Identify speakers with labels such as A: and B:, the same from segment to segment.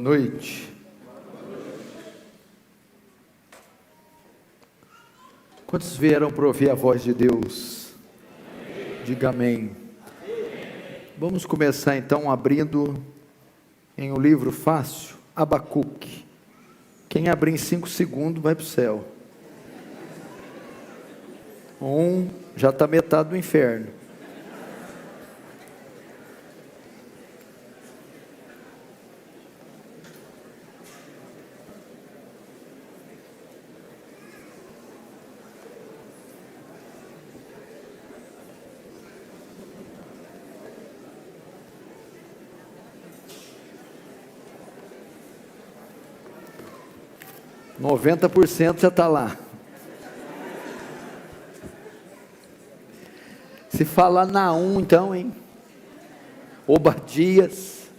A: noite. Quantos vieram para ouvir a voz de Deus? Diga amém. Vamos começar então abrindo em um livro fácil, Abacuque. Quem abrir em 5 segundos vai para o céu. Já está metade do inferno. Noventa por cento já está lá. Se falar Naum então, hein? Obadias.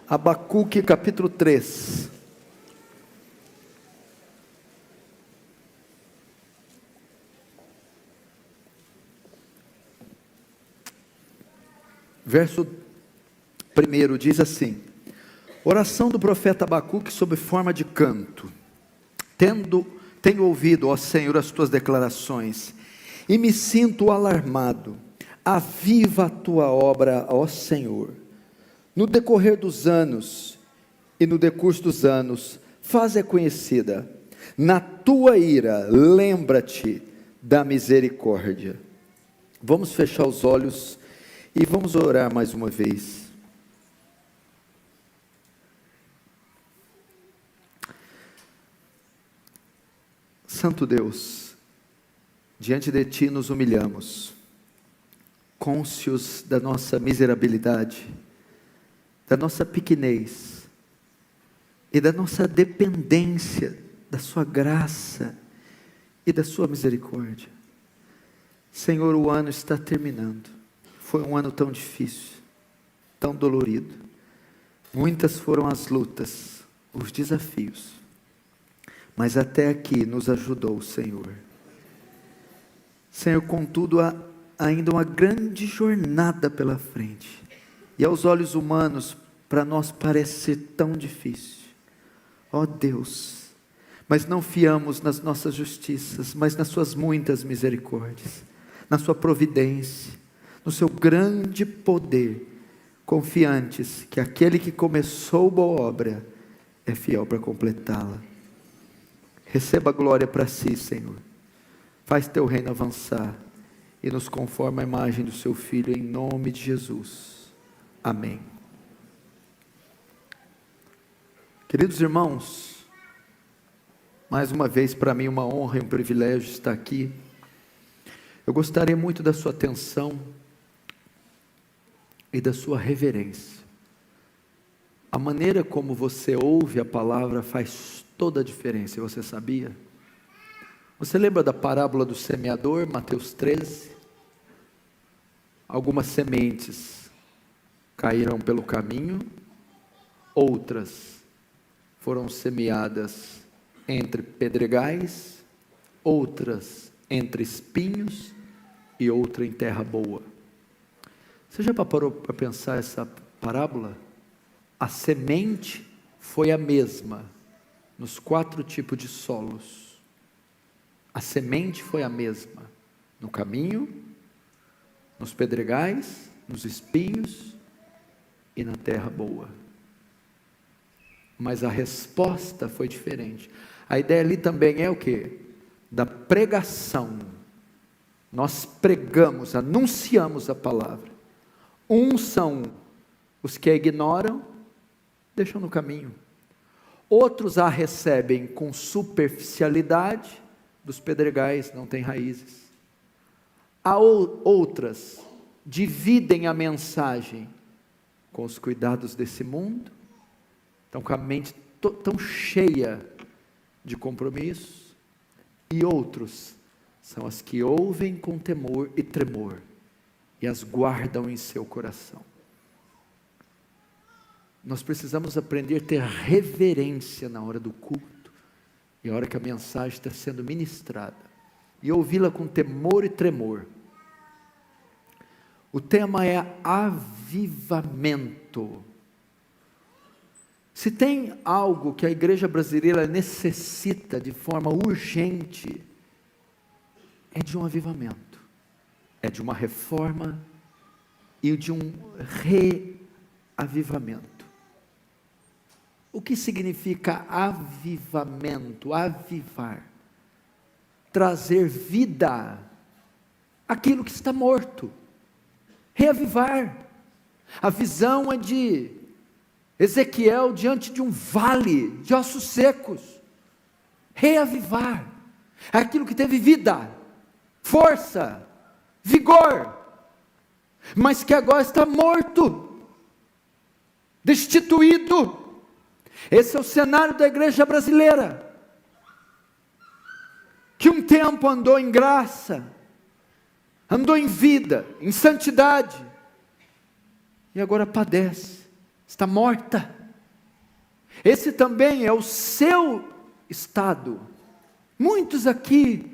A: Abacuque capítulo 3. Verso 1 diz assim: oração do profeta Abacuque sob forma de canto. Tenho ouvido, ó Senhor, as tuas declarações, e me sinto alarmado. Aviva a tua obra, ó Senhor. No decorrer dos anos, e no decurso dos anos, faz-a conhecida. Na tua ira, lembra-te da misericórdia. Vamos fechar os olhos e vamos orar mais uma vez. Santo Deus, diante de Ti nos humilhamos, cônscios da nossa miserabilidade, da nossa pequenez e da nossa dependência da Sua graça e da Sua misericórdia. Senhor, o ano está terminando. Foi um ano tão difícil, tão dolorido. Muitas foram as lutas, os desafios. Mas até aqui nos ajudou o Senhor. Senhor, contudo, há ainda uma grande jornada pela frente. E aos olhos humanos, para nós parece ser tão difícil. Ó Deus, mas não fiamos nas nossas justiças, mas nas suas muitas misericórdias, na sua providência, no seu grande poder, confiantes que aquele que começou boa obra é fiel para completá-la. Receba a glória para si, Senhor. Faz teu reino avançar e nos conforma à imagem do seu Filho, em nome de Jesus. Amém. Queridos irmãos, mais uma vez para mim uma honra e um privilégio estar aqui. Eu gostaria muito da sua atenção e da sua reverência. A maneira como você ouve a palavra faz toda a diferença, você sabia? Você lembra da parábola do semeador, Mateus 13? Algumas sementes caíram pelo caminho, outras foram semeadas entre pedregais, outras entre espinhos e outra em terra boa. Você já parou para pensar essa parábola? A semente foi a mesma nos 4 tipos de solos. A semente foi a mesma no caminho, nos pedregais, nos espinhos e na terra boa. Mas a resposta foi diferente. A ideia ali também é o quê? Da pregação. Nós pregamos, anunciamos a palavra. Uns são os que a ignoram, deixam no caminho. Outros a recebem com superficialidade, dos pedregais, não tem raízes. Há outras, dividem a mensagem com os cuidados desse mundo, estão com a mente tão cheia de compromissos, e outros são as que ouvem com temor e tremor, e as guardam em seu coração. Nós precisamos aprender a ter reverência na hora do culto, e a hora que a mensagem está sendo ministrada, e ouvi-la com temor e tremor. O tema é avivamento. Se tem algo que a igreja brasileira necessita de forma urgente, é de um avivamento, é de uma reforma e de um reavivamento. O que significa avivamento? Avivar, trazer vida àquilo que está morto, reavivar. A visão é de Ezequiel diante de um vale de ossos secos. Reavivar aquilo que teve vida, força, vigor, mas que agora está morto, destituído. Esse é o cenário da igreja brasileira, que um tempo andou em graça, andou em vida, em santidade, e agora padece, está morta. Esse também é o seu estado. Muitos aqui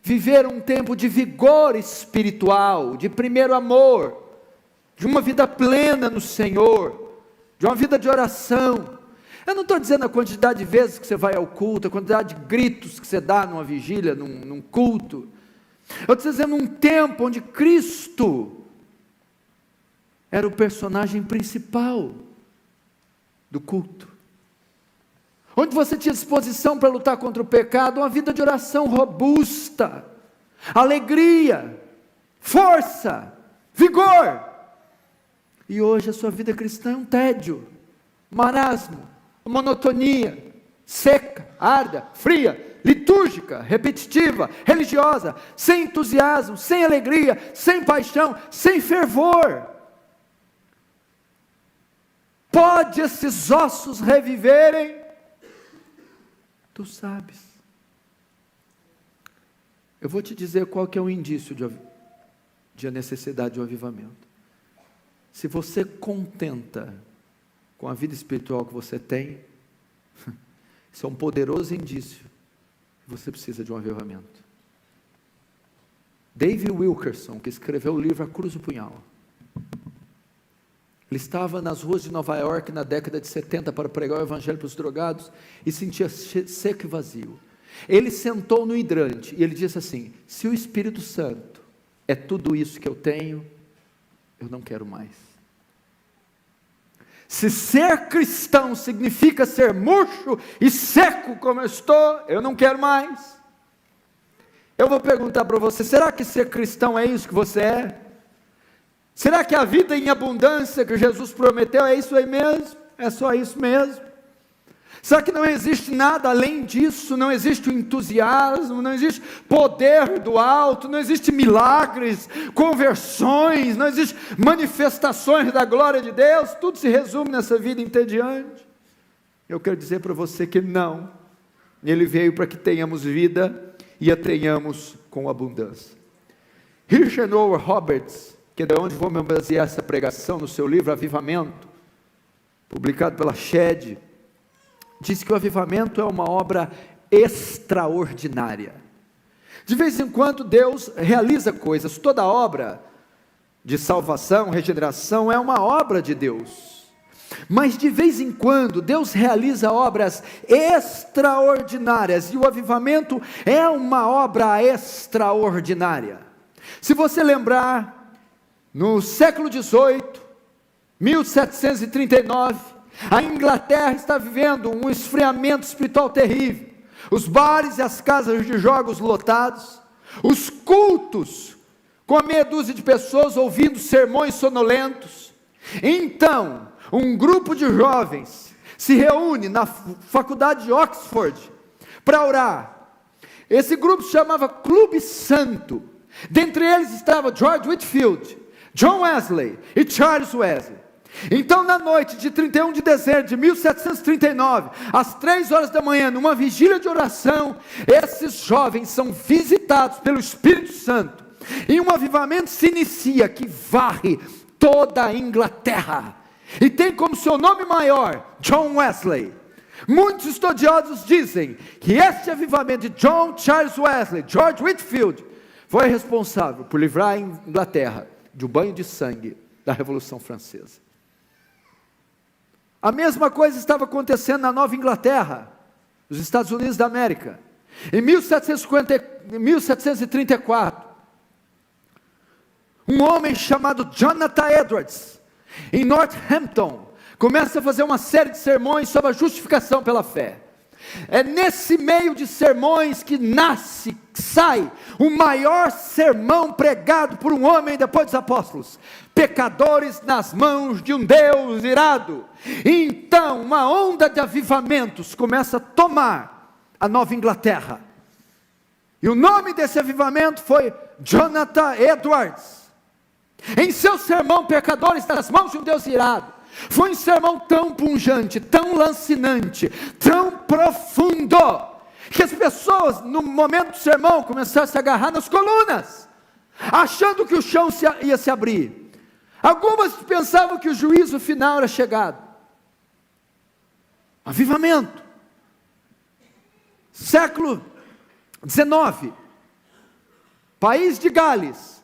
A: viveram um tempo de vigor espiritual, de primeiro amor, de uma vida plena no Senhor, de uma vida de oração. Eu não estou dizendo a quantidade de vezes que você vai ao culto, a quantidade de gritos que você dá numa vigília, num culto. Eu estou dizendo um tempo onde Cristo era o personagem principal do culto, onde você tinha disposição para lutar contra o pecado, uma vida de oração robusta, alegria, força, vigor. E hoje a sua vida cristã é um tédio, marasmo, monotonia, seca, árida, fria, litúrgica, repetitiva, religiosa, sem entusiasmo, sem alegria, sem paixão, sem fervor. Pode esses ossos reviverem? Tu sabes. Eu vou te dizer qual que é o indício de a necessidade de um avivamento. Se você contenta com a vida espiritual que você tem, isso é um poderoso indício que você precisa de um avivamento. David Wilkerson, que escreveu o livro A Cruz e o Punhal, ele estava nas ruas de Nova York na década de 70 para pregar o evangelho para os drogados e sentia seco e vazio. Ele sentou no hidrante e ele disse assim: se o Espírito Santo é tudo isso que eu tenho, eu não quero mais. Se ser cristão significa ser murcho e seco como eu estou, eu não quero mais. Eu vou perguntar para você: será que ser cristão é isso que você é? Será que a vida em abundância que Jesus prometeu é isso aí mesmo? É só isso mesmo? Será que não existe nada além disso? Não existe o entusiasmo, não existe poder do alto, não existe milagres, conversões, não existe manifestações da glória de Deus? Tudo se resume nessa vida entediante? Eu quero dizer para você que não. Ele veio para que tenhamos vida e a tenhamos com abundância. Richard Howard Roberts, que é de onde vou me basear essa pregação, no seu livro Avivamento, publicado pela Shed, diz que o avivamento é uma obra extraordinária. De vez em quando Deus realiza coisas. Toda obra de salvação, regeneração é uma obra de Deus, mas de vez em quando Deus realiza obras extraordinárias, e o avivamento é uma obra extraordinária. Se você lembrar, no século XVIII, 1739, a Inglaterra está vivendo um esfriamento espiritual terrível. Os bares e as casas de jogos lotados, os cultos com a meia dúzia de pessoas ouvindo sermões sonolentos. Então, um grupo de jovens se reúne na faculdade de Oxford para orar. Esse grupo se chamava Clube Santo. Dentre eles estava George Whitefield, John Wesley e Charles Wesley. Então, na noite de 31 de dezembro de 1739, às 3 horas da manhã, numa vigília de oração, esses jovens são visitados pelo Espírito Santo, e um avivamento se inicia que varre toda a Inglaterra, e tem como seu nome maior, John Wesley. Muitos estudiosos dizem que este avivamento de John, Charles Wesley, George Whitefield, foi responsável por livrar a Inglaterra do banho de sangue da Revolução Francesa. A mesma coisa estava acontecendo na Nova Inglaterra, nos Estados Unidos da América. Em 1734, um homem chamado Jonathan Edwards, em Northampton, começa a fazer uma série de sermões sobre a justificação pela fé. É nesse meio de sermões que sai o maior sermão pregado por um homem depois dos apóstolos: pecadores nas mãos de um Deus irado. Então uma onda de avivamentos começa a tomar a Nova Inglaterra, e o nome desse avivamento foi Jonathan Edwards. Em seu sermão, pecadores nas mãos de um Deus irado, foi um sermão tão pungente, tão lancinante, tão profundo, que as pessoas no momento do sermão começaram a se agarrar nas colunas, achando que o chão ia se abrir. Algumas pensavam que o juízo final era chegado. Avivamento. Século XIX, país de Gales,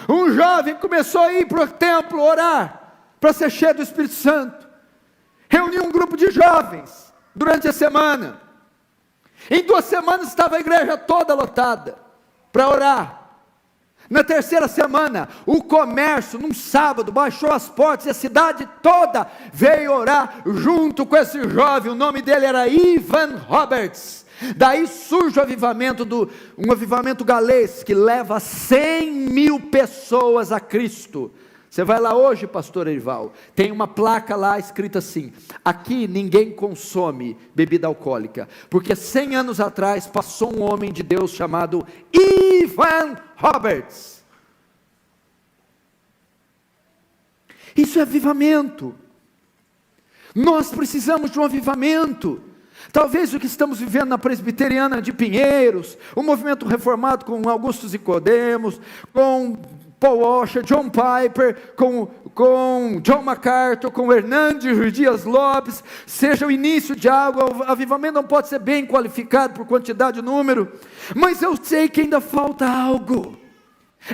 A: um jovem começou a ir para o templo orar, para ser cheio do Espírito Santo. Reuniu um grupo de jovens durante a semana. Em 2 semanas estava a igreja toda lotada para orar. Na terceira semana, o comércio, num sábado, baixou as portas e a cidade toda veio orar junto com esse jovem. O nome dele era Evan Roberts. Daí surge o avivamento, um avivamento galês que leva 100 mil pessoas a Cristo. Você vai lá hoje, pastor Erival, tem uma placa lá escrita assim: aqui ninguém consome bebida alcoólica, porque 100 anos atrás passou um homem de Deus chamado Evan Roberts. Isso é avivamento. Nós precisamos de um avivamento. Talvez o que estamos vivendo na Presbiteriana de Pinheiros, o movimento reformado com Augusto Nicodemos, com Paul Washer, John Piper, com John MacArthur, com Hernandes Dias Lopes, seja o início de algo. O avivamento não pode ser bem qualificado por quantidade e número, mas eu sei que ainda falta algo.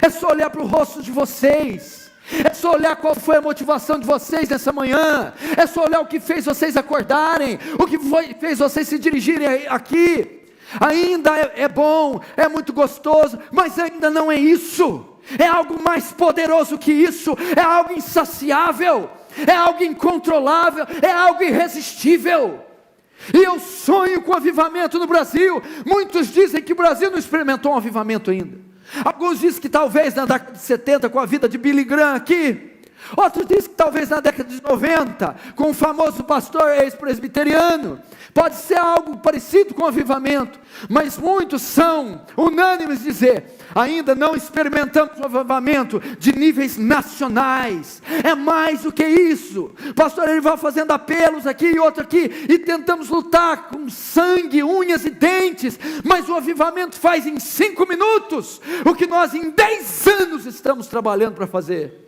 A: É só olhar para o rosto de vocês, é só olhar qual foi a motivação de vocês nessa manhã, é só olhar o que fez vocês acordarem, o que fez vocês se dirigirem aqui. Ainda é bom, é muito gostoso, mas ainda não é isso. É algo mais poderoso que isso, é algo insaciável, é algo incontrolável, é algo irresistível. E eu sonho com avivamento no Brasil. Muitos dizem que o Brasil não experimentou um avivamento ainda. Alguns dizem que talvez na década de 70 com a vida de Billy Graham aqui. Outros dizem que talvez na década de 90 com o famoso pastor ex-presbiteriano. Pode ser algo parecido com o avivamento, mas muitos são unânimes dizer: ainda não experimentamos um avivamento de níveis nacionais. É mais do que isso. Pastor Erival fazendo apelos aqui e outro aqui, e tentamos lutar com sangue, unhas e dentes, mas o avivamento faz em 5 minutos o que nós em 10 anos estamos trabalhando para fazer.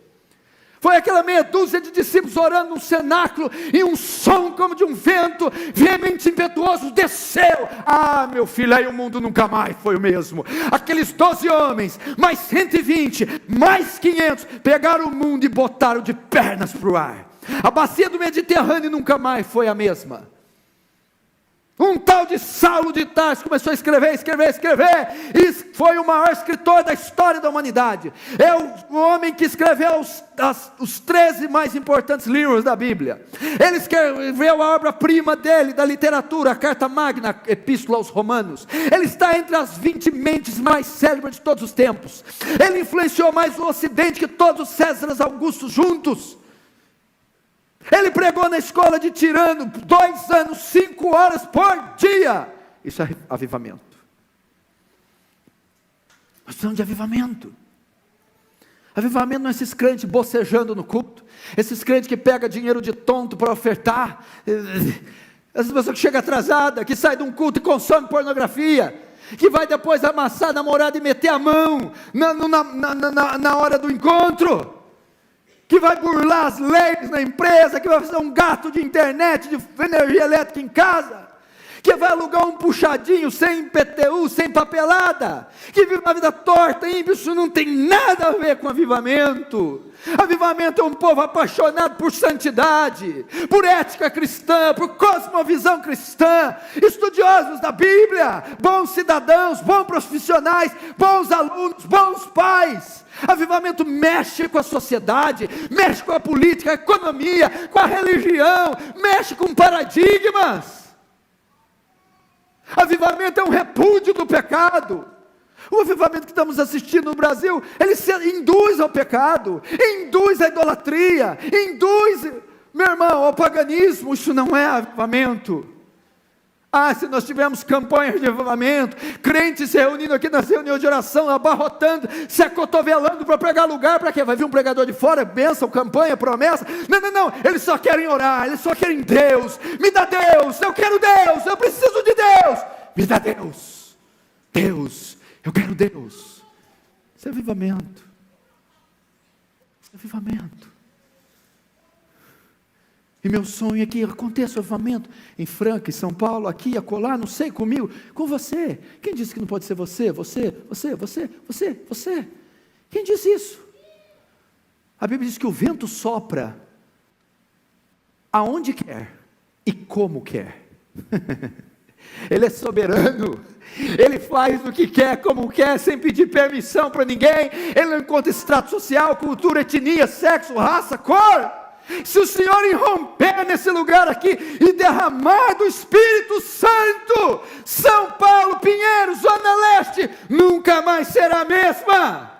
A: Foi aquela meia dúzia de discípulos orando num cenáculo, e um som como de um vento veemente impetuoso desceu. Ah, meu filho, aí o mundo nunca mais foi o mesmo. Aqueles 12 homens, mais 120, mais 500, pegaram o mundo e botaram de pernas para o ar. A bacia do Mediterrâneo nunca mais foi a mesma. Um tal de Saulo de Tarso começou a escrever, e foi o maior escritor da história da humanidade. É o homem que escreveu os 13 mais importantes livros da Bíblia. Ele escreveu a obra-prima dele, da literatura, a Carta Magna, a Epístola aos Romanos. Ele está entre as 20 mentes mais célebres de todos os tempos. Ele influenciou mais o Ocidente que todos os Césares Augustos juntos. Ele pregou na escola de Tirano 2 anos, 5 horas por dia. Isso é avivamento. Nós precisamos de avivamento. Avivamento não é esses crentes bocejando no culto, esses crentes que pegam dinheiro de tonto para ofertar, essas pessoas que chegam atrasada, que sai de um culto e consome pornografia, que vai depois amassar a namorada e meter a mão na hora do encontro, que vai burlar as leis na empresa, que vai fazer um gasto de internet, de energia elétrica em casa, que vai alugar um puxadinho, sem IPTU, sem papelada, que vive uma vida torta, ímpio, isso não tem nada a ver com avivamento. Avivamento é um povo apaixonado por santidade, por ética cristã, por cosmovisão cristã, estudiosos da Bíblia, bons cidadãos, bons profissionais, bons alunos, bons pais. Avivamento mexe com a sociedade, mexe com a política, a economia, com a religião, mexe com paradigmas. Avivamento é um repúdio do pecado. O avivamento que estamos assistindo no Brasil, ele se induz ao pecado, induz à idolatria, induz, meu irmão, ao paganismo. Isso não é avivamento. Se nós tivermos campanhas de avivamento, crentes se reunindo aqui nas reuniões de oração, abarrotando, se acotovelando para pregar lugar, para quê? Vai vir um pregador de fora, bênção, campanha, promessa? Não, eles só querem orar, eles só querem Deus. Me dá Deus, eu quero Deus, eu preciso de Deus. Me dá Deus, Deus, eu quero Deus. Isso é avivamento. Isso é avivamento. E meu sonho é que aconteça o avivamento em Franca, em São Paulo, aqui, acolá, não sei, comigo, com você. Quem disse que não pode ser você? Quem disse isso? A Bíblia diz que o vento sopra aonde quer e como quer. Ele é soberano. Ele faz o que quer, como quer, sem pedir permissão para ninguém. Ele não encontra extrato social, cultura, etnia, sexo, raça, cor. Se o Senhor irromper nesse lugar aqui e derramar do Espírito Santo, São Paulo, Pinheiro, Zona Leste, nunca mais será a mesma.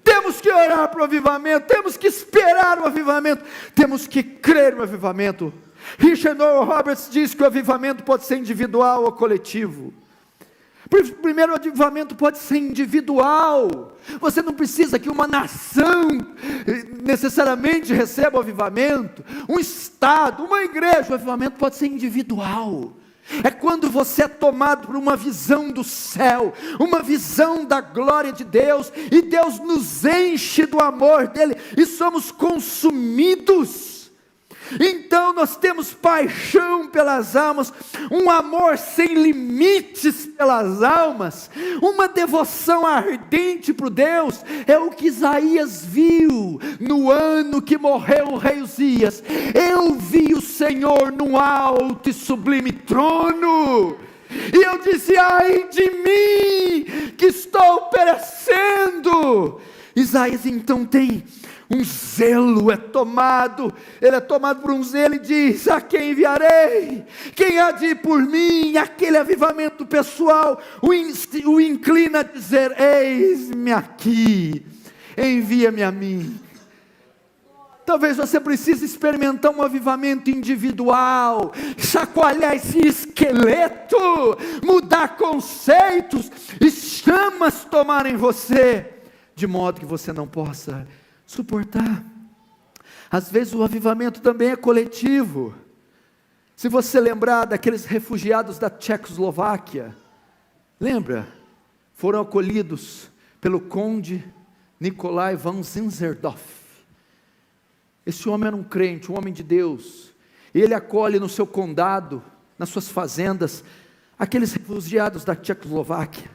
A: Temos que orar para o avivamento, temos que esperar o avivamento, temos que crer no avivamento. Richard Noel Roberts diz que o avivamento pode ser individual ou coletivo. Primeiro, o avivamento pode ser individual. Você não precisa que uma nação necessariamente receba o avivamento, um estado, uma igreja. O avivamento pode ser individual. É quando você é tomado por uma visão do céu, uma visão da glória de Deus, e Deus nos enche do amor dele, e somos consumidos. Então nós temos paixão pelas almas, um amor sem limites pelas almas, uma devoção ardente para Deus. É o que Isaías viu no ano que morreu o rei Uzias. Eu vi o Senhor no alto e sublime trono, e eu disse: ai de mim, que estou perecendo. Isaías então tem um zelo, ele é tomado por um zelo e diz: a quem enviarei? Quem há de ir por mim? Aquele avivamento pessoal o inclina a dizer: eis-me aqui, envia-me a mim. Talvez você precise experimentar um avivamento individual, chacoalhar esse esqueleto, mudar conceitos e chamas tomarem você, de modo que você não possa suportar. Às vezes o avivamento também é coletivo. Se você lembrar daqueles refugiados da Tchecoslováquia, lembra? Foram acolhidos pelo conde Nikolai von Zinzendorf. Esse homem era um crente, um homem de Deus, e ele acolhe no seu condado, nas suas fazendas, aqueles refugiados da Tchecoslováquia,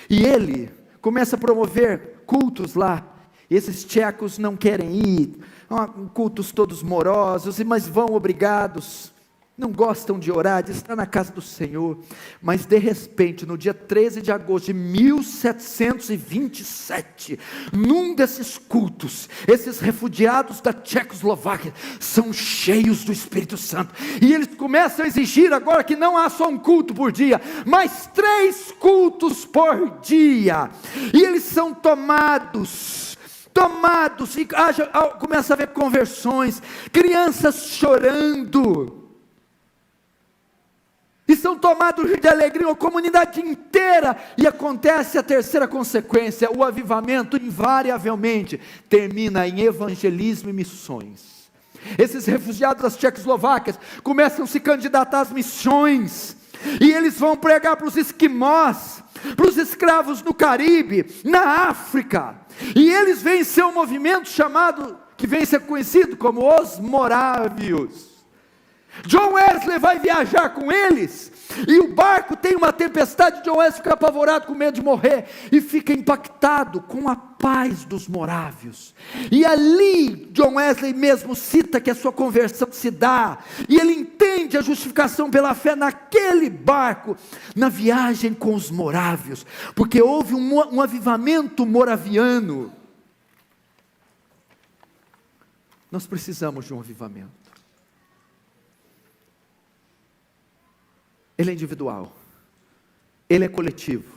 A: e ele começa a promover cultos lá. Esses tchecos não querem ir, cultos todos morosos, mas vão obrigados, não gostam de orar, de estar na casa do Senhor. Mas de repente, no dia 13 de agosto de 1727, num desses cultos, esses refugiados da Tchecoslováquia são cheios do Espírito Santo, e eles começam a exigir agora que não há só um culto por dia, mas 3 cultos por dia, e eles são tomados, e começa a haver conversões, crianças chorando, e são tomados de alegria, uma comunidade inteira, e acontece a terceira consequência: o avivamento invariavelmente termina em evangelismo e missões. Esses refugiados das Tchecoslováquias começam a se candidatar às missões, e eles vão pregar para os esquimós, para os escravos no Caribe, na África, e eles vêm ser um movimento que vem ser conhecido como os morávios. John Wesley vai viajar com eles, E o barco tem uma tempestade, John Wesley fica apavorado com medo de morrer, e fica impactado com a paz dos morávios. E ali, John Wesley mesmo cita que a sua conversão se dá, e ele entende a justificação pela fé naquele barco, na viagem com os morávios, porque houve um avivamento moraviano. Nós precisamos de um avivamento. Ele é individual, ele é coletivo,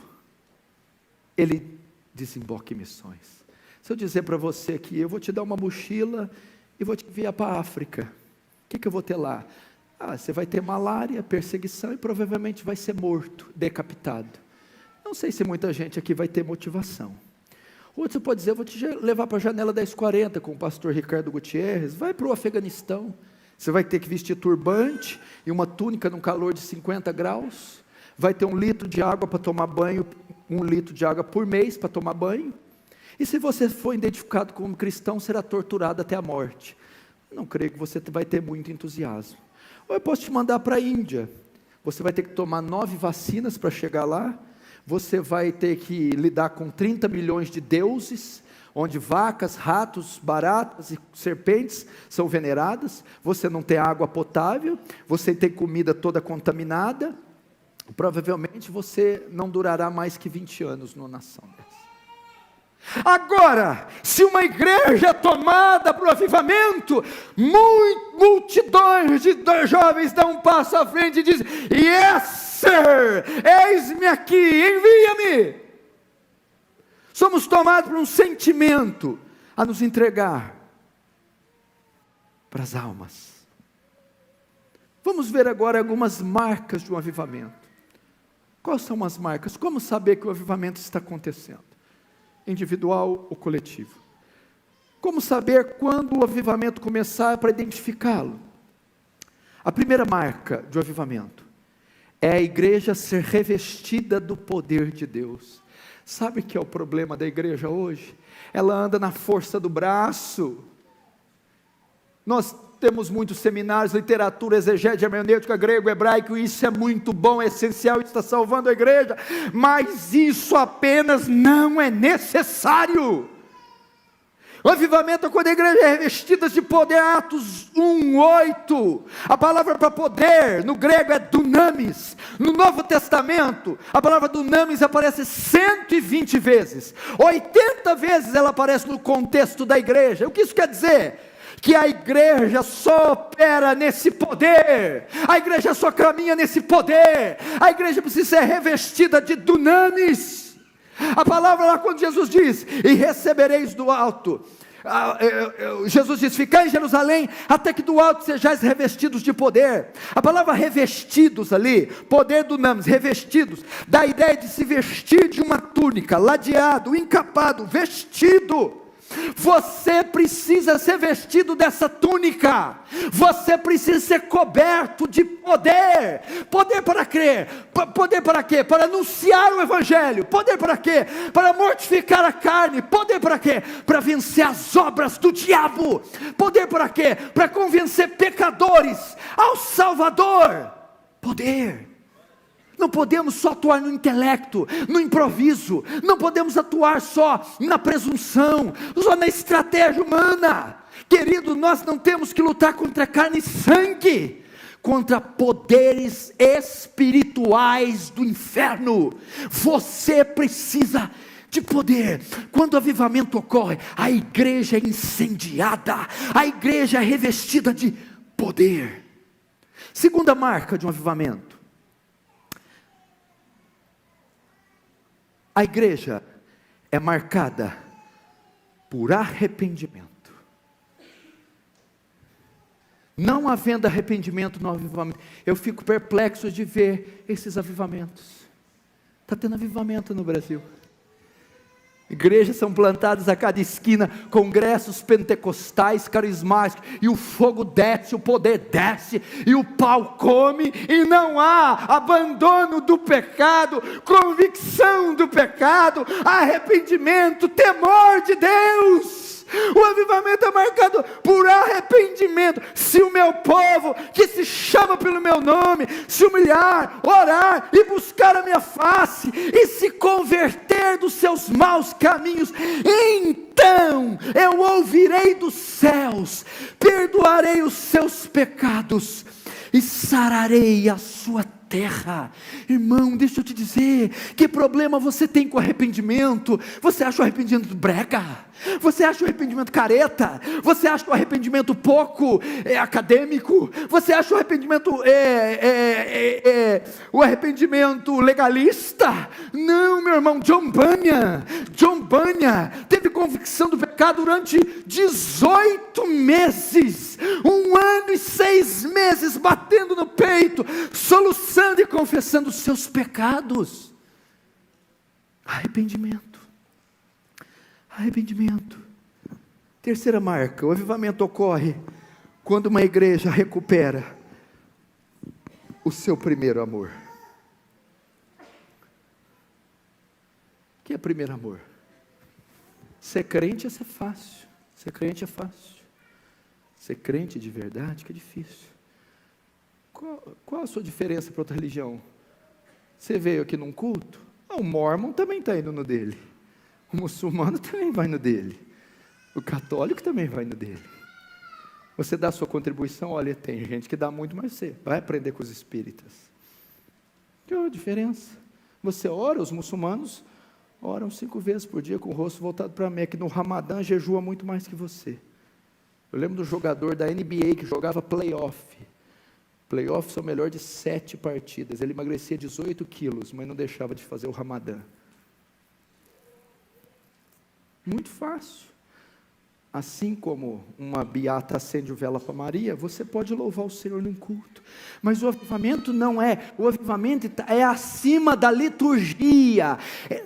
A: ele desemboca em missões. Se eu dizer para você aqui, eu vou te dar uma mochila e vou te enviar para a África, o que eu vou ter lá? Você vai ter malária, perseguição e provavelmente vai ser morto, decapitado. Não sei se muita gente aqui vai ter motivação. Outro você pode dizer, eu vou te levar para a janela 1040 com o pastor Ricardo Gutierrez, vai para o Afeganistão. Você vai ter que vestir turbante e uma túnica num calor de 50 graus. Vai ter 1 litro de água para tomar banho, 1 litro de água por mês para tomar banho. E se você for identificado como cristão, será torturado até a morte. Não creio que você vai ter muito entusiasmo. Ou eu posso te mandar para a Índia. Você vai ter que tomar 9 vacinas para chegar lá. Você vai ter que lidar com 30 milhões de deuses, onde vacas, ratos, baratas e serpentes são veneradas. Você não tem água potável, você tem comida toda contaminada. Provavelmente você não durará mais que 20 anos numa nação dessa. Agora, se uma igreja tomada para o avivamento, multidões de jovens dão um passo à frente e dizem: Yes, sir, eis-me aqui, envia-me. Somos tomados por um sentimento a nos entregar para as almas. Vamos ver agora algumas marcas de um avivamento. Quais são as marcas? Como saber que o avivamento está acontecendo? Individual ou coletivo? Como saber quando o avivamento começar para identificá-lo? A primeira marca de um avivamento é a igreja ser revestida do poder de Deus. Sabe o que é o problema da igreja hoje? Ela anda na força do braço. Nós temos muitos seminários, literatura, exegese, hermenêutica, grego, hebraico, isso é muito bom, é essencial, isso está salvando a igreja, mas isso apenas não é necessário. O avivamento é quando a igreja é revestida de poder. Atos 1:8, a palavra para poder, no grego é dunamis. No Novo Testamento, a palavra dunamis aparece 120 vezes, 80 vezes ela aparece no contexto da igreja. O que isso quer dizer? Que a igreja só opera nesse poder, a igreja só caminha nesse poder, a igreja precisa ser revestida de dunamis. A palavra lá quando Jesus diz, e recebereis do alto, Jesus diz, ficai em Jerusalém, até que do alto sejais revestidos de poder. A palavra revestidos ali, poder dunamis, revestidos, dá a ideia de se vestir de uma túnica, ladeado, encapado, vestido. Você precisa ser vestido dessa túnica, você precisa ser coberto de poder. Poder para crer, poder para quê? Para anunciar o evangelho. Poder para quê? Para mortificar a carne. Poder para quê? Para vencer as obras do diabo. Poder para quê? Para convencer pecadores ao Salvador. Poder. Não podemos só atuar no intelecto, no improviso, não podemos atuar só na presunção, só na estratégia humana. Querido, nós não temos que lutar contra carne e sangue, contra poderes espirituais do inferno. Você precisa de poder. Quando o avivamento ocorre, a igreja é incendiada, a igreja é revestida de poder. Segunda marca de um avivamento: a igreja é marcada por arrependimento. Não havendo arrependimento no avivamento, eu fico perplexo de ver esses avivamentos. Está tendo avivamento no Brasil. Igrejas são plantadas a cada esquina, congressos pentecostais carismáticos, e o fogo desce, o poder desce, e o pau come, e não há abandono do pecado, convicção do pecado, arrependimento, temor de Deus. O avivamento é marcado por arrependimento. Se o meu povo, que se chama pelo meu nome, se humilhar, orar e buscar a minha face, e se converter dos seus maus caminhos, então eu ouvirei dos céus, perdoarei os seus pecados e sararei a sua terra. Irmão, deixa eu te dizer, que problema você tem com arrependimento? Você acha o arrependimento brega? Você acha o arrependimento careta? Você acha o arrependimento pouco acadêmico? Você acha o arrependimento o arrependimento legalista? Não, meu irmão. John Bunyan teve convicção do pecado durante 18 meses, 1 ano e 6 meses, batendo no peito, soluçando e confessando os seus pecados. Arrependimento. Terceira marca: o avivamento ocorre quando uma igreja recupera o seu primeiro amor. O que é primeiro amor? Ser crente é fácil. Ser crente é fácil. Ser crente de verdade que é difícil. Qual a sua diferença para outra religião? Você veio aqui num culto? O mórmon também está indo no dele. O muçulmano também vai no dele. O católico também vai no dele. Você dá a sua contribuição. Olha, tem gente que dá muito, mas você vai aprender com os espíritas. Que é a diferença? Você ora, os muçulmanos oram 5 vezes por dia com o rosto voltado para a Meca. No Ramadã jejua muito mais que você. Eu lembro do jogador da NBA que jogava playoff. Playoffs são o melhor de 7 partidas. Ele emagrecia 18 quilos, mas não deixava de fazer o Ramadã. Muito fácil. Assim como uma beata acende o vela para Maria, você pode louvar o Senhor num culto. Mas o avivamento não é. O avivamento é acima da liturgia.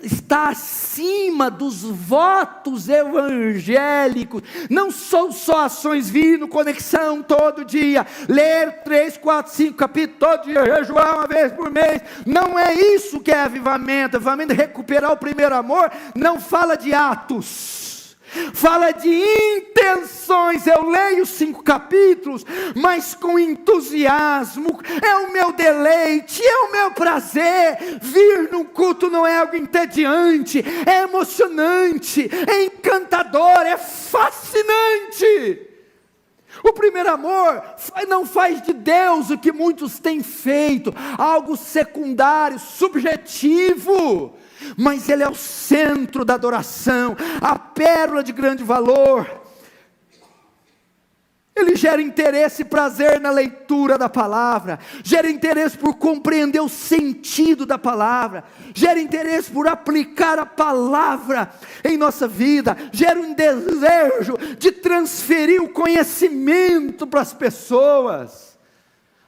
A: Está acima dos votos evangélicos. Não são só ações vindo, conexão todo dia. Ler 3, 4, 5 capítulos todo dia. Jejuar uma vez por mês. Não é isso que é avivamento. Avivamento é recuperar o primeiro amor. Não fala de atos. Fala de intenções. Eu leio 5 capítulos, mas com entusiasmo. É o meu deleite, é o meu prazer. Vir num culto não é algo entediante, é emocionante, é encantador, é fascinante. O primeiro amor não faz de Deus o que muitos têm feito, algo secundário, subjetivo. Mas Ele é o centro da adoração, a pérola de grande valor. Ele gera interesse e prazer na leitura da palavra, gera interesse por compreender o sentido da palavra, gera interesse por aplicar a palavra em nossa vida, gera um desejo de transferir o conhecimento para as pessoas.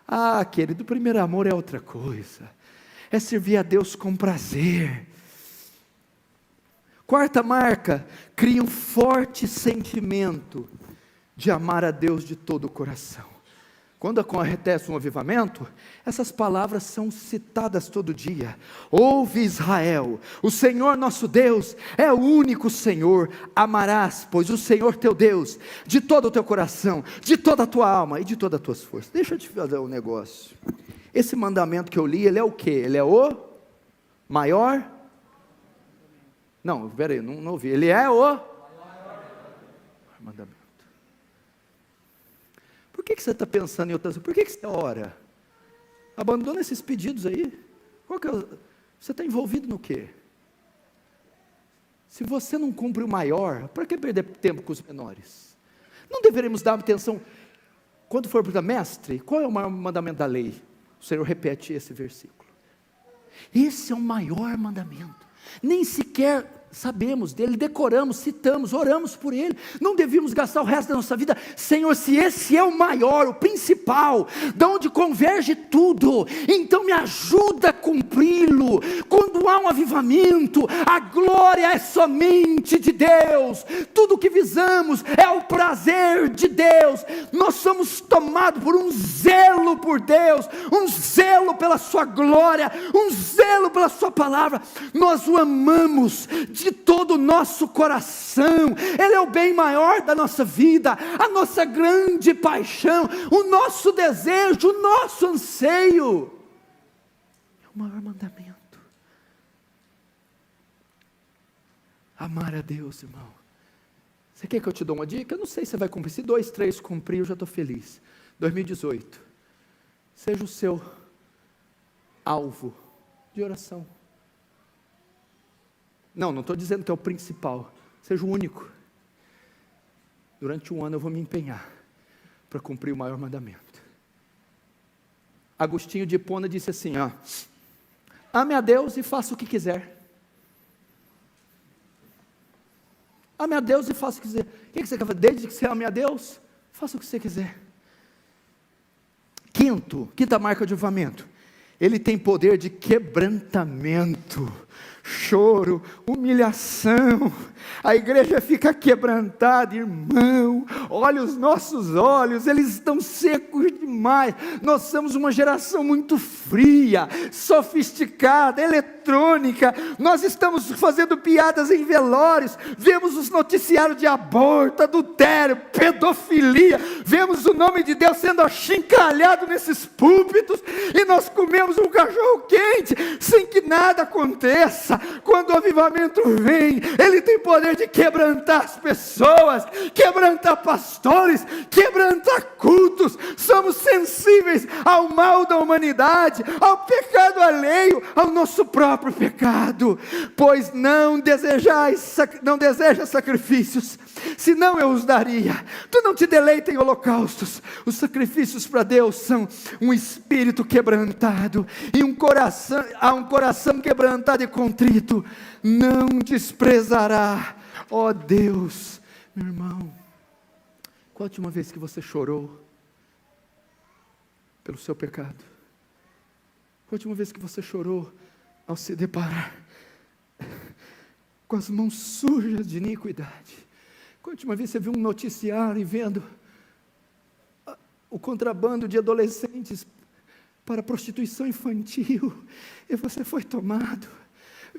A: Ah, querido, o primeiro amor é outra coisa, é servir a Deus com prazer. Quarta marca: cria um forte sentimento de amar a Deus de todo o coração. Quando acontece um avivamento, essas palavras são citadas todo dia. Ouve, Israel, o Senhor nosso Deus é o único Senhor. Amarás, pois, o Senhor teu Deus de todo o teu coração, de toda a tua alma e de todas as tuas forças. Deixa eu te fazer um negócio. Esse mandamento que eu li, ele é o quê? Ele é o maior? Não, peraí, não ouvi. Ele é o mandamento. Por que você está pensando em outras coisas? Por que você ora? Abandona esses pedidos aí. Você está envolvido no quê? Se você não cumpre o maior, para que perder tempo com os menores? Não deveremos dar atenção. Quando for para o mestre, qual é o maior mandamento da lei? O Senhor repete esse versículo. Esse é o maior mandamento. Nem sequer sabemos dele, decoramos, citamos, oramos por ele. Não devíamos gastar o resto da nossa vida. Senhor, se esse é o maior, o principal, de onde converge tudo, então me ajuda a cumpri-lo. Quando há um avivamento, a glória é somente de Deus. Tudo o que visamos é o prazer de Deus. Nós somos tomados por um zelo por Deus, um zelo pela sua glória, um zelo pela sua palavra. Nós o amamos de todo o nosso coração. Ele é o bem maior da nossa vida, a nossa grande paixão, o nosso desejo, o nosso anseio. É o maior mandamento. Amar a Deus, irmão. Você quer que eu te dê uma dica? Eu não sei se você vai cumprir. Se 2, 3 cumprir, eu já estou feliz. 2018. Seja o seu alvo de oração. Não estou dizendo que é o principal. Seja o único. Durante um ano eu vou me empenhar para cumprir o maior mandamento. Agostinho de Hipona disse assim, ame a Deus e faça o que quiser. Ame a Deus e faça o que quiser. O que você quer fazer? Desde que você ame a Deus, faça o que você quiser. Quinta marca de avivamento. Ele tem poder de quebrantamento, choro, humilhação. A igreja fica quebrantada, irmão. Olha os nossos olhos, eles estão secos demais. Nós somos uma geração muito fria, sofisticada, eletrônica. Nós estamos fazendo piadas em velórios. Vemos os noticiários de aborto, adultério, pedofilia. Vemos o nome de Deus sendo achincalhado nesses púlpitos. E nós comemos um cachorro quente sem que nada aconteça. Quando o avivamento vem, ele tem poder de quebrantar as pessoas, quebrantar pastores, quebrantar cultos. Somos sensíveis ao mal da humanidade, ao pecado alheio, ao nosso próprio pecado. Pois não deseja sacrifícios, senão eu os daria. Tu não te deleita em holocaustos. Os sacrifícios para Deus são um espírito quebrantado e um coração quebrantado e contrito não desprezará. Ó Deus. Meu irmão, qual a última vez que você chorou pelo seu pecado? Qual a última vez que você chorou ao se deparar com as mãos sujas de iniquidade? Qual a última vez você viu um noticiário e vendo o contrabando de adolescentes para prostituição infantil, e você foi tomado?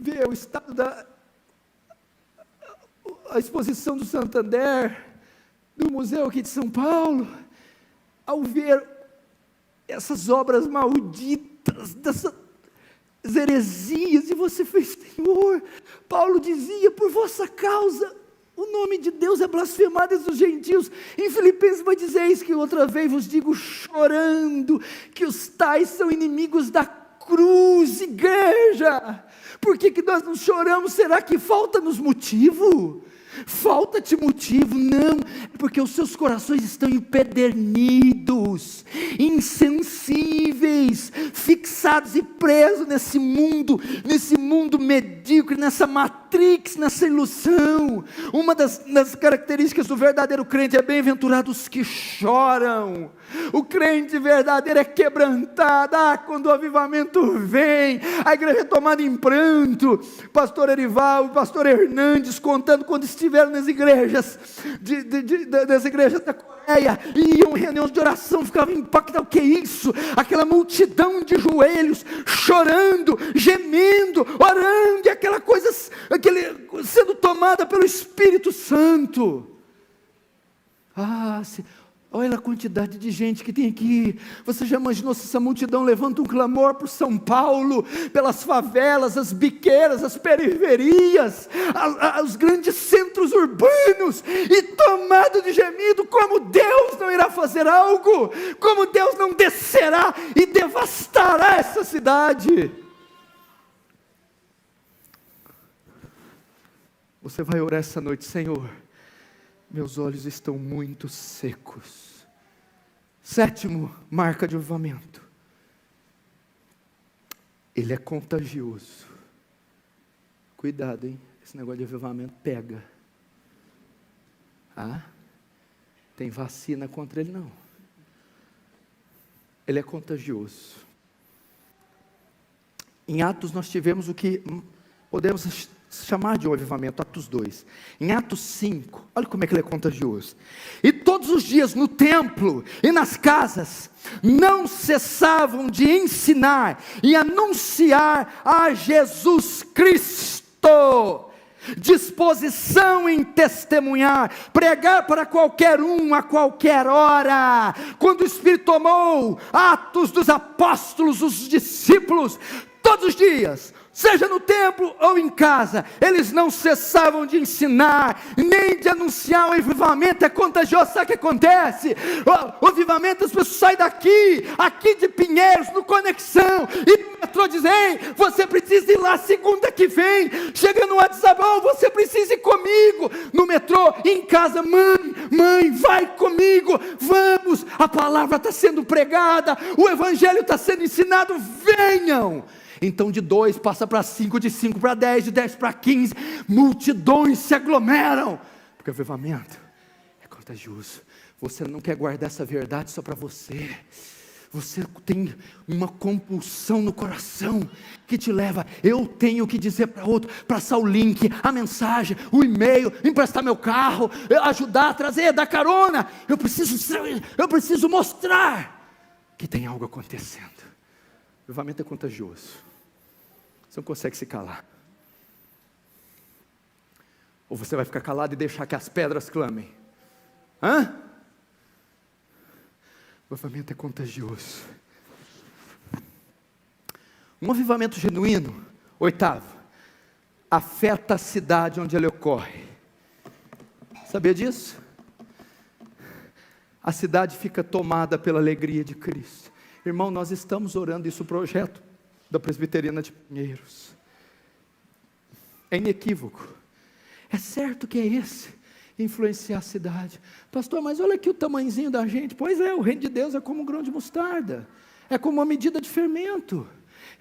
A: Vê o estado a exposição do Santander, do museu aqui de São Paulo, ao ver essas obras malditas, dessas heresias, e você fez, Senhor, Paulo dizia, por vossa causa, o nome de Deus é blasfemado entre os gentios. Em Filipenses vai dizer isso, que outra vez vos digo chorando, que os tais são inimigos da cruz. Igreja, por que nós não choramos? Será que falta-nos motivo? Falta-te motivo? Não, é porque os seus corações estão empedernidos, insensíveis, fixados e presos nesse mundo medíocre, nessa matrix, nessa ilusão. Uma das características do verdadeiro crente é bem-aventurado os que choram. O crente verdadeiro é quebrantado. Quando o avivamento vem, a igreja é tomada em pranto. Pastor Erival, pastor Hernandes contando quando estiveram nas igrejas das igrejas da Coreia, e iam em reuniões de oração, ficavam impactados. O que é isso? Aquela multidão de joelhos, chorando, gemendo, orando, e aquela coisa sendo tomada pelo Espírito Santo. Olha a quantidade de gente que tem aqui. Você já imaginou se essa multidão levanta um clamor por São Paulo, pelas favelas, as biqueiras, as periferias, os grandes centros urbanos, e tomado de gemido? Como Deus não irá fazer algo? Como Deus não descerá e devastará essa cidade? Você vai orar essa noite: Senhor, meus olhos estão muito secos. 7ª marca de avivamento. Ele é contagioso. Cuidado, hein? Esse negócio de avivamento pega. Tem vacina contra ele, não. Ele é contagioso. Em Atos nós tivemos o que podemos chamar de um avivamento, Atos 2. Em Atos 5, olha como é que ele é contagioso. E todos os dias no templo e nas casas, não cessavam de ensinar e anunciar a Jesus Cristo. disposição em testemunhar, pregar para qualquer um, a qualquer hora. Quando o Espírito tomou Atos dos Apóstolos, os discípulos, todos os dias, seja no templo ou em casa, eles não cessavam de ensinar, nem de anunciar. O avivamento é contagioso. Sabe o que acontece? O avivamento, as pessoas saem aqui de Pinheiros, no Conexão, e no metrô dizem: ei, você precisa ir lá segunda que vem. Chega no WhatsApp: oh, você precisa ir comigo. No metrô, em casa: mãe, vai comigo, vamos, a palavra está sendo pregada, o evangelho está sendo ensinado, venham. Então de 2 passa para 5, de 5 para 10, de 10 para 15, multidões se aglomeram, porque o avivamento é contagioso. Você não quer guardar essa verdade só para você, você tem uma compulsão no coração, que te leva: eu tenho que dizer para outro, passar o link, a mensagem, o e-mail, emprestar meu carro, ajudar, trazer, dar carona. Eu preciso mostrar que tem algo acontecendo. O avivamento é contagioso. Você não consegue se calar. Ou você vai ficar calado e deixar que as pedras clamem? O avivamento é contagioso. Um avivamento genuíno, 8º, afeta a cidade onde ele ocorre. Sabia disso? A cidade fica tomada pela alegria de Cristo. Irmão, nós estamos orando isso, o projeto da Presbiteriana de Pinheiros. É inequívoco. É certo que é esse, influenciar a cidade. Pastor, mas olha aqui o tamanhozinho da gente. Pois é, o reino de Deus é como um grão de mostarda. É como uma medida de fermento.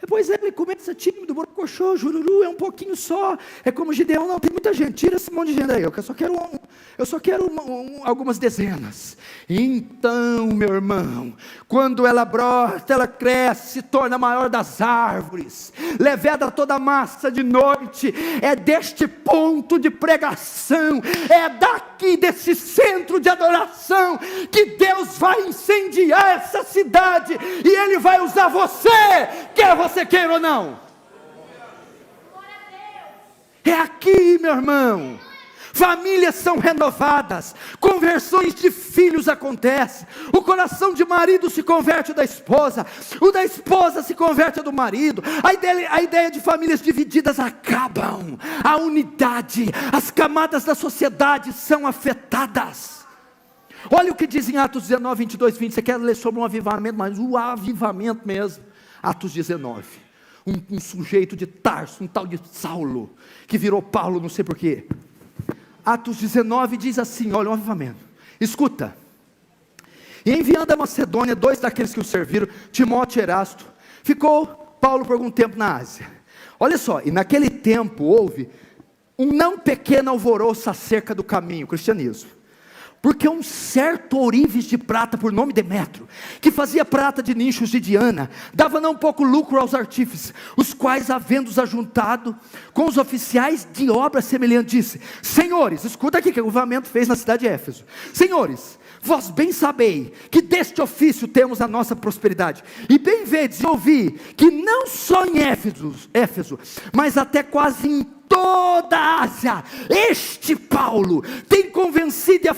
A: Pois é, ele começa tímido, borocochô, jururu, é um pouquinho só. É como Gideão: não, tem muita gente, tira esse monte de gente aí, eu só quero algumas dezenas. Então, meu irmão, quando ela brota, ela cresce, se torna a maior das árvores, leveda toda a massa de noite. É deste ponto de pregação, é daqui desse centro de adoração, que Deus vai incendiar essa cidade, e Ele vai usar você, quer você queira ou não. É aqui, meu irmão. Famílias são renovadas, conversões de filhos acontecem, o coração de marido se converte ao da esposa, o da esposa se converte ao do marido, a ideia de famílias divididas acabam, a unidade, as camadas da sociedade são afetadas. Olha o que diz em Atos 19, 22, 20, você quer ler sobre um avivamento, mas o avivamento mesmo. Atos 19, um sujeito de Tarso, um tal de Saulo, que virou Paulo, não sei porquê. Atos 19 diz assim, olha um avivamento, escuta: e enviando a Macedônia 2 daqueles que o serviram, Timóteo e Erasto, ficou Paulo por algum tempo na Ásia. Olha só, e naquele tempo houve um não pequeno alvoroço acerca do caminho, o cristianismo. Porque um certo ourives de prata, por nome Demétrio, que fazia prata de nichos de Diana, dava não pouco lucro aos artífices, os quais, havendo-os ajuntado com os oficiais de obra semelhante, disse: senhores, escuta aqui que o avivamento fez na cidade de Éfeso. Senhores, vós bem sabei que deste ofício temos a nossa prosperidade, e bem vedes e ouvi que não só em Éfeso, mas até quase em toda a Ásia, este Paulo tem convencido e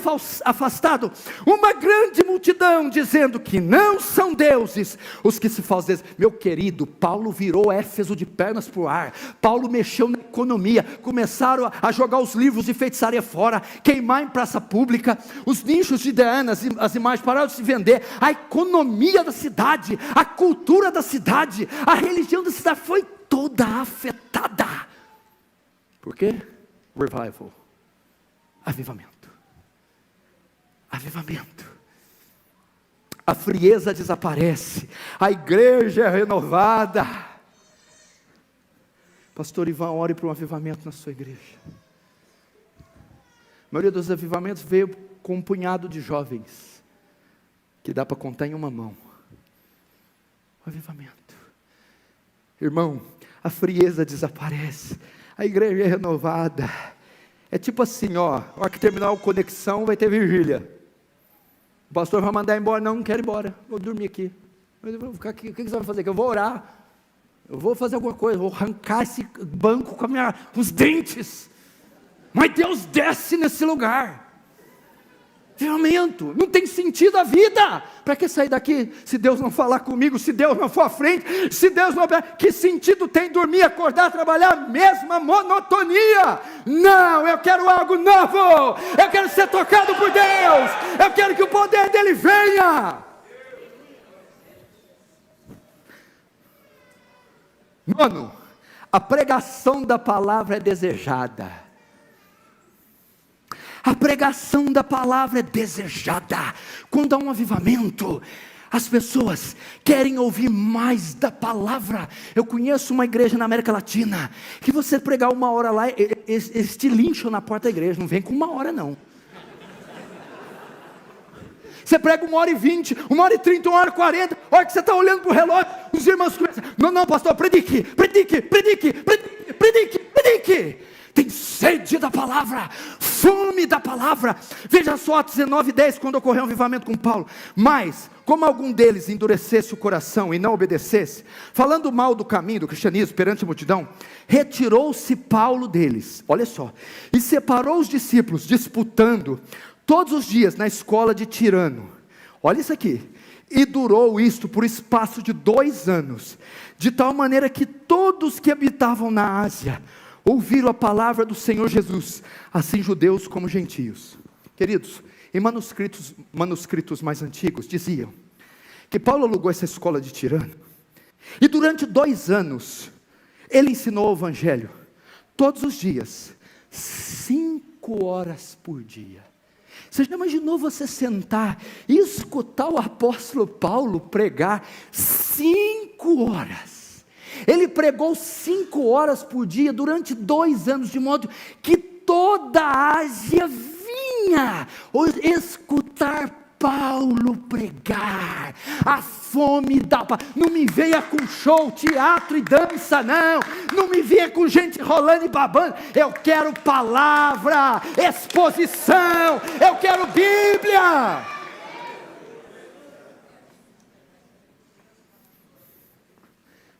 A: afastado uma grande multidão, dizendo que não são deuses os que se fazem deuses. Meu querido, Paulo virou Éfeso de pernas para o ar. Paulo mexeu na economia, começaram a jogar os livros de feitiçaria fora, queimar em praça pública, os nichos de Diana, as imagens pararam de se vender, a economia da cidade, a cultura da cidade, a religião da cidade foi toda afetada. Por quê? Revival. Avivamento. Avivamento. A frieza desaparece. A igreja é renovada. Pastor Ivan, ore para um avivamento na sua igreja. A maioria dos avivamentos veio com um punhado de jovens, que dá para contar em uma mão. O avivamento. Irmão, a frieza desaparece. A igreja é renovada. É tipo assim, ó, a hora que terminar a conexão vai ter vigília. O pastor vai mandar embora. Não quero ir embora, vou dormir aqui. Eu vou ficar aqui. O que você vai fazer? Eu vou orar. Eu vou fazer alguma coisa, vou arrancar esse banco com os dentes. mas Deus desce nesse lugar. Avivamento, não tem sentido a vida. Para que sair daqui se Deus não falar comigo, se Deus não for à frente, se Deus não... Que sentido tem dormir, acordar, trabalhar, mesma monotonia? Não, eu quero algo novo, eu quero ser tocado por Deus, eu quero que o poder dele venha. Nono, a pregação da palavra é desejada. A pregação da palavra é desejada. Quando há um avivamento, as pessoas querem ouvir mais da palavra. Eu conheço uma igreja na América Latina, que você pregar 1 hora lá, eles te lincham na porta da igreja, não vem com 1 hora não. Você prega 1h20, 1h30, 1h40, olha que você está olhando para o relógio, os irmãos começam, não pastor, predique. Tem sede da palavra, fome da palavra. Veja só Atos 19:10, quando ocorreu um avivamento com Paulo. Mas, como algum deles endurecesse o coração e não obedecesse, falando mal do caminho do cristianismo perante a multidão, retirou-se Paulo deles, olha só, e separou os discípulos, disputando todos os dias na escola de Tirano. Olha isso aqui. E durou isto por espaço de 2 anos, de tal maneira que todos que habitavam na Ásia ouviram a palavra do Senhor Jesus, assim judeus como gentios. Queridos, em manuscritos mais antigos diziam que Paulo alugou essa escola de Tirano, e durante 2 anos ele ensinou o evangelho todos os dias, 5 horas por dia. Você já imaginou você sentar e escutar o apóstolo Paulo pregar 5 horas? Ele pregou 5 horas por dia durante 2 anos, de modo que toda a Ásia vinha escutar Paulo pregar. A fome da palavra. Não me venha com show, teatro e dança, não me venha com gente rolando e babando. Eu quero palavra, exposição, eu quero Bíblia.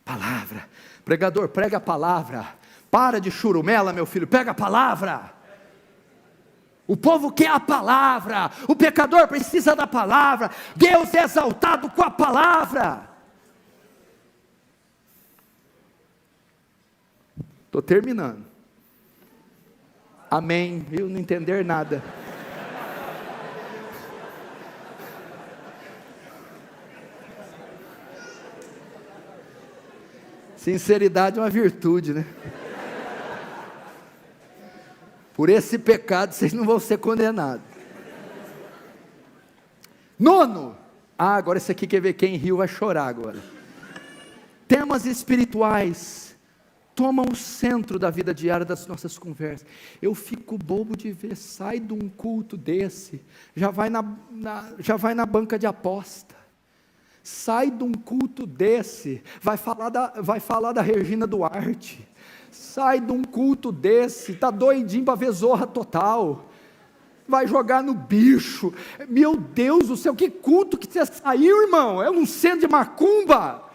A: Palavra, pregador, prega a palavra. Para de churumela, meu filho, pega a palavra. O povo quer a palavra, o pecador precisa da palavra. Deus é exaltado com a palavra. Estou terminando. Amém. Eu não entender nada. Sinceridade é uma virtude, né? Por esse pecado vocês não vão ser condenados. 9. Agora esse aqui quer ver quem riu vai chorar agora. Temas espirituais tomam o centro da vida diária das nossas conversas. Eu fico bobo de ver, sai de um culto desse, já vai na banca de aposta. Sai de um culto desse, vai falar da Regina Duarte. Sai de um culto desse, está doidinho para ver Zorra Total. Vai jogar no bicho. Meu Deus do céu, que culto que você saiu, irmão? É um centro de macumba.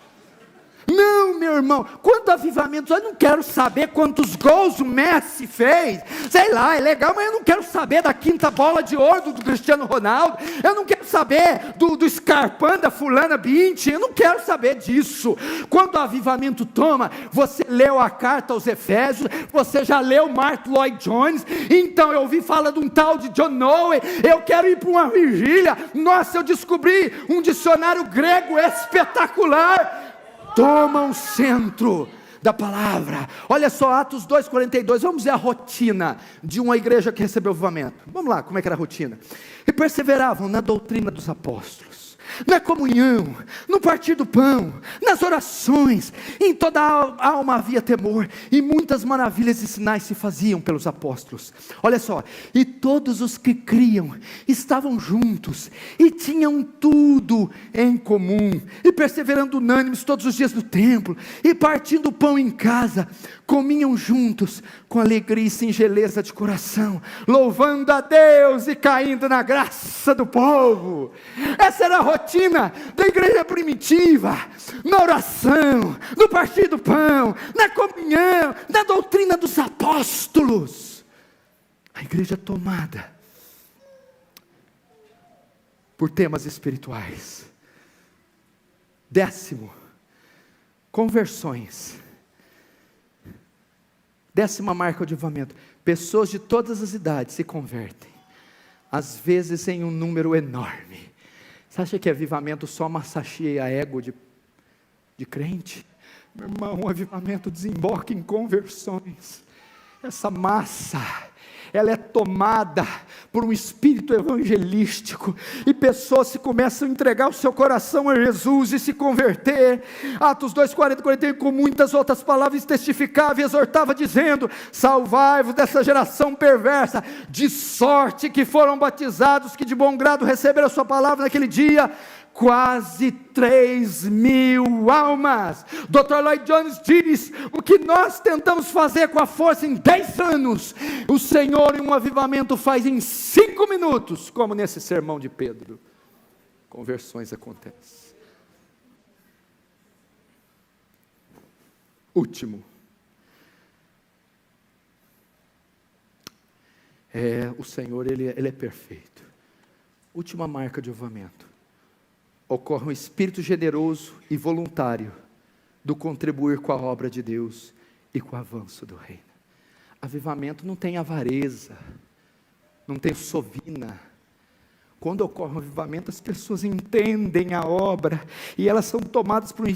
A: Não, meu irmão, quanto avivamento, eu não quero saber quantos gols o Messi fez, sei lá, é legal, mas eu não quero saber da 5ª bola de ouro do Cristiano Ronaldo, eu não quero saber do Scarpão da fulana Bündchen, eu não quero saber disso. Quando o avivamento toma, você leu a carta aos Efésios, você já leu Mark Lloyd Jones, então eu ouvi falar de um tal de John Noe, eu quero ir para uma vigília, nossa, eu descobri um dicionário grego espetacular. Toma o centro da palavra. Olha só, Atos 2:42, vamos ver a rotina de uma igreja que recebeu o avivamento. Vamos lá, como é que era a rotina? E perseveravam na doutrina dos apóstolos, na comunhão, no partir do pão, nas orações. Em toda a alma havia temor, e muitas maravilhas e sinais se faziam pelos apóstolos. Olha só, e todos os que criam estavam juntos, e tinham tudo em comum, e perseverando unânimes todos os dias no templo, e partindo o pão em casa, comiam juntos, com alegria e singeleza de coração, louvando a Deus e caindo na graça do povo. Essa era a rotina da igreja primitiva, na oração, no partir do pão, na comunhão, na doutrina dos apóstolos. A igreja é tomada por temas espirituais. 10º, conversões. 10ª marca de avivamento: pessoas de todas as idades se convertem, às vezes em um número enorme. Você acha que avivamento só massageia ego de crente? Meu irmão, o avivamento desemboca em conversões. Essa massa, ela é tomada por um espírito evangelístico, e pessoas se começam a entregar o seu coração a Jesus e se converter. Atos 2, 40, 41, com muitas outras palavras testificava e exortava, dizendo: salvai-vos dessa geração perversa, de sorte que foram batizados, que de bom grado receberam a sua palavra naquele dia, quase 3.000 almas. Dr. Lloyd Jones diz: o que nós tentamos fazer com a força em 10 anos, o Senhor em um avivamento faz em 5 minutos, como nesse sermão de Pedro. Conversões acontecem. Último, o Senhor, Ele é perfeito. Última marca de avivamento: ocorre um espírito generoso e voluntário do contribuir com a obra de Deus e com o avanço do reino. Avivamento não tem avareza, não tem sovina. Quando ocorre um avivamento, as pessoas entendem a obra e elas são tomadas por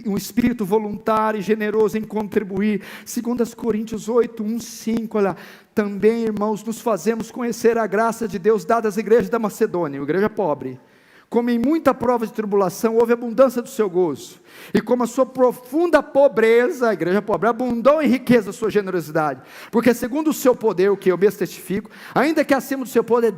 A: um espírito voluntário e generoso em contribuir. 2 Coríntios 8, 1, 5, olha: também, irmãos, nos fazemos conhecer a graça de Deus dada às igrejas da Macedônia, uma igreja pobre, como em muita prova de tribulação houve abundância do seu gozo, e como a sua profunda pobreza, a igreja pobre, abundou em riqueza a sua generosidade, porque segundo o seu poder, o que eu mesmo testifico, ainda que acima do seu poder,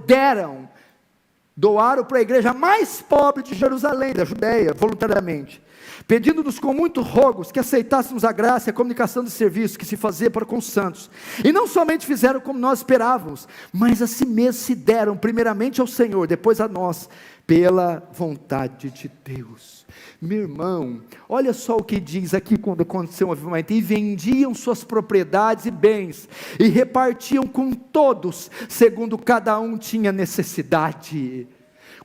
A: doaram para a igreja mais pobre de Jerusalém, da Judeia, voluntariamente, pedindo-nos com muitos rogos que aceitássemos a graça e a comunicação de serviço que se fazia para com os santos. E não somente fizeram como nós esperávamos, mas a si mesmos se deram primeiramente ao Senhor, depois a nós, pela vontade de Deus. Meu irmão, olha só o que diz aqui quando aconteceu um avivamento: e vendiam suas propriedades e bens, e repartiam com todos, segundo cada um tinha necessidade.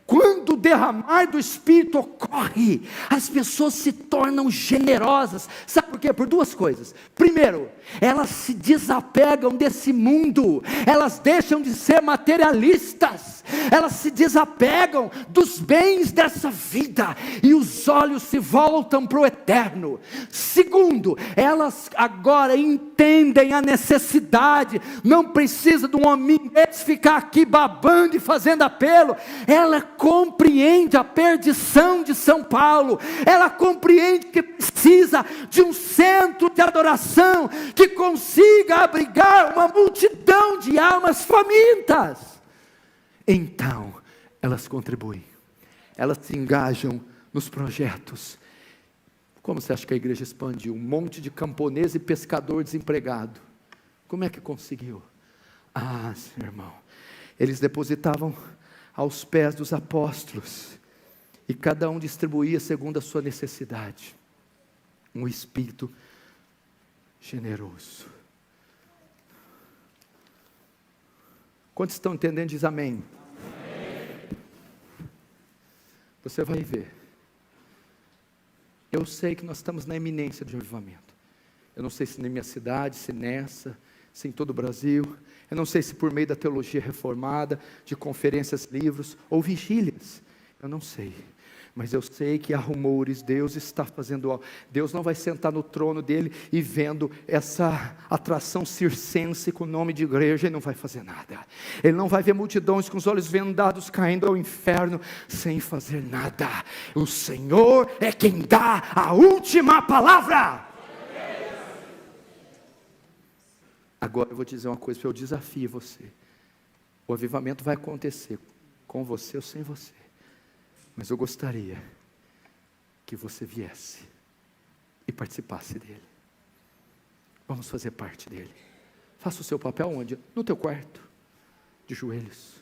A: Quando o derramar do Espírito ocorre, as pessoas se tornam generosas. Sabe por quê? Por duas coisas. Primeiro, elas se desapegam desse mundo, elas deixam de ser materialistas, elas se desapegam dos bens dessa vida, e os olhos se voltam para o eterno. Segundo, elas agora entendem a necessidade, não precisa de um homem ficar aqui babando e fazendo apelo. Ela compreende a perdição de São Paulo, ela compreende que precisa de um centro de adoração que consiga abrigar uma multidão de almas famintas. Então elas contribuem, elas se engajam nos projetos. Como você acha que a igreja expandiu? Um monte de camponês e pescador desempregado. Como é que conseguiu? Meu irmão, eles depositavam aos pés dos apóstolos, e cada um distribuía segundo a sua necessidade. Um espírito generoso. Quantos estão entendendo? Diz amém. Amém. Você vai ver. Eu sei que nós estamos na iminência de um avivamento. Eu não sei se na minha cidade, se nessa, se em todo o Brasil. Eu não sei se por meio da teologia reformada, de conferências, livros ou vigílias. Eu não sei. Mas eu sei que há rumores, Deus está fazendo algo. Deus não vai sentar no trono dele e vendo essa atração circense com o nome de igreja e não vai fazer nada. Ele não vai ver multidões com os olhos vendados caindo ao inferno sem fazer nada. O Senhor é quem dá a última palavra. Agora eu vou te dizer uma coisa, eu desafio você. O avivamento vai acontecer com você ou sem você. Mas eu gostaria que você viesse e participasse dele. Vamos fazer parte dele. Faça o seu papel onde? No teu quarto, de joelhos,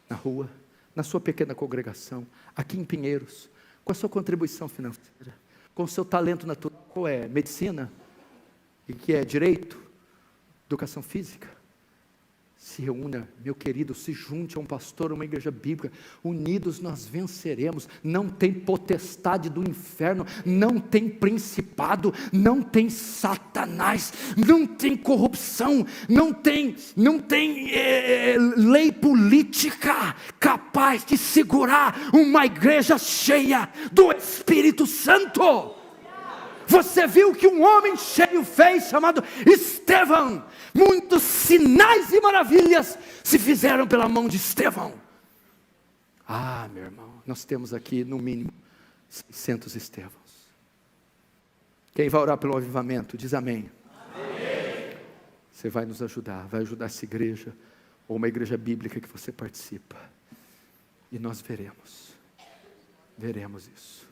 A: na rua, na sua pequena congregação, aqui em Pinheiros, com a sua contribuição financeira, com o seu talento natural. Qual é? Medicina? E que é direito? Educação física? Se reúna, meu querido, se junte a um pastor, a uma igreja bíblica. Unidos nós venceremos. Não tem potestade do inferno, não tem principado, não tem Satanás, não tem corrupção, não tem lei política capaz de segurar uma igreja cheia do Espírito Santo. Você viu que um homem cheio fez, chamado Estevão. Muitos sinais e maravilhas se fizeram pela mão de Estevão. Ah, meu irmão, nós temos aqui no mínimo 600 Estevãos. Quem vai orar pelo avivamento, diz amém. Amém. Você vai nos ajudar, vai ajudar essa igreja, ou uma igreja bíblica que você participa. E nós veremos isso.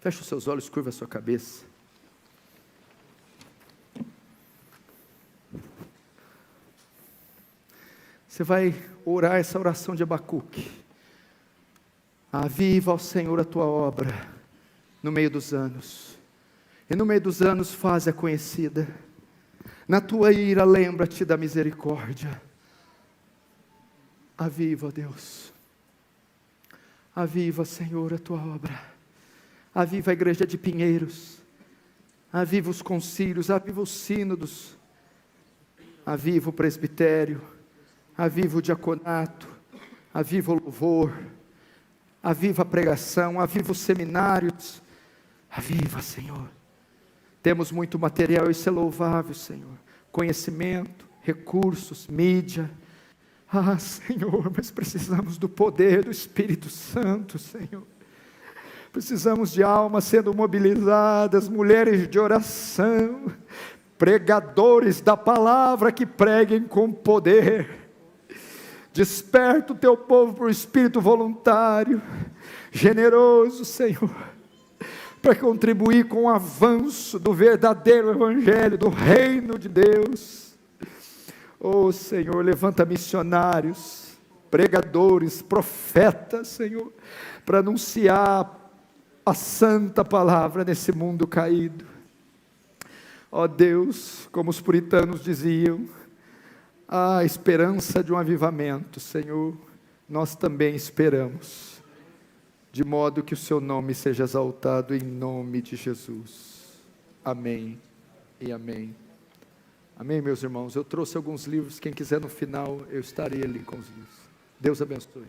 A: Feche os seus olhos, curva a sua cabeça. Você vai orar essa oração de Abacuque. Aviva, ó Senhor, a tua obra no meio dos anos. E no meio dos anos faz-a conhecida. Na tua ira lembra-te da misericórdia. Aviva, ó Deus. Aviva, Senhor, a tua obra. Aviva a igreja de Pinheiros. Aviva os concílios, aviva os sínodos. Aviva o presbitério. Aviva o diaconato, aviva o louvor, aviva a pregação, aviva os seminários, aviva, Senhor. Temos muito material, isso é louvável, Senhor. Conhecimento, recursos, mídia. Ah, Senhor, mas precisamos do poder do Espírito Santo, Senhor. Precisamos de almas sendo mobilizadas, mulheres de oração, pregadores da palavra que preguem com poder. Desperta o teu povo para o espírito voluntário, generoso, Senhor, para contribuir com o avanço do verdadeiro evangelho, do reino de Deus. Oh, Senhor, levanta missionários, pregadores, profetas, Senhor, para anunciar a santa palavra nesse mundo caído. Ó Deus, como os puritanos diziam, a esperança de um avivamento, Senhor, nós também esperamos, de modo que o seu nome seja exaltado em nome de Jesus. Amém e amém. Amém, meus irmãos. Eu trouxe alguns livros, quem quiser no final, eu estarei ali com os livros. Deus abençoe.